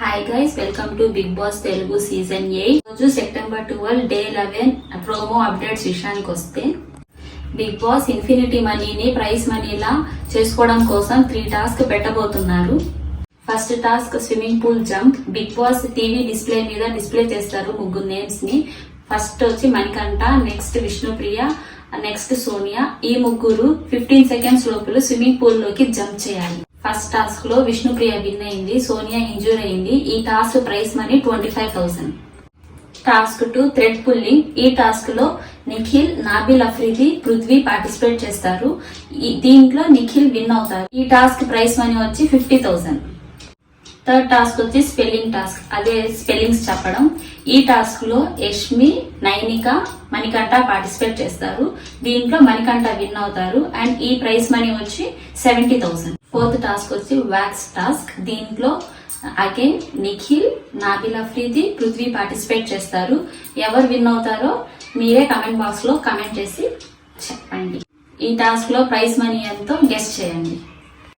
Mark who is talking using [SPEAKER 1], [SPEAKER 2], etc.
[SPEAKER 1] Hi guys, welcome to Bigg Boss Telugu season 8. రోజు September 12 day 11 promo updates విషయానికి వస్తే, Bigg Boss infinity మనీని prize మనీలా చేసుకోవడం కోసం 3 టాస్క్ పెట్టబోతున్నారు. First task swimming pool jump. Bigg Boss TV display మీద డిస్ప్లే చేస్తారు 3 నేమ్స్ ని. ఫస్ట్ వచ్చి మణికంఠ, నెక్స్ట్ విష్ణుప్రియ, నెక్స్ట్ సోనియా. ఈ 3 15 సెకండ్స్ లోపల స్విమ్మింగ్ పూల్ లోకి జంప్ చేయాలి. ఫస్ట్ టాస్క్ లో విష్ణుప్రియ విన్ అయింది, సోనియా ఇంజూర్ అయింది. ఈ task prize money 25,000. Task 2 thread pulling. ఈ టాస్క్ లో నిఖిల్, నాబిల్ అఫ్రిది, పృథ్వీ పార్టిసిపేట్ చేస్తారు. దీంట్లో నిఖిల్ విన్ అవుతారు. ఈ టాస్క్ ప్రైస్ మనీ వచ్చి 50,000. థర్డ్ టాస్క్ వచ్చి స్పెల్లింగ్ టాస్క్. అదే స్పెల్లింగ్స్ చెప్పడం. ఈ టాస్క్ లో యష్మి, నైనిక, మణికంఠ పార్టిసిపేట్ చేస్తారు. దీంట్లో మణికంఠ విన్ అవుతారు అండ్ ఈ ప్రైస్ మనీ వచ్చి 70,000. ఫోర్త్ టాస్క్ వచ్చి వ్యాక్స్ టాస్క్. దీంట్లో అగైన్ నిఖిల్, నాబిల్ అఫ్రిది, పృథ్వీ పార్టిసిపేట్ చేస్తారు. ఎవరు విన్ అవుతారో మీరే కమెంట్ బాక్స్ లో కమెంట్ చేసి చెప్పండి. ఈ టాస్క్ లో ప్రైస్ మనీ ఎంతో గెస్ చేయండి.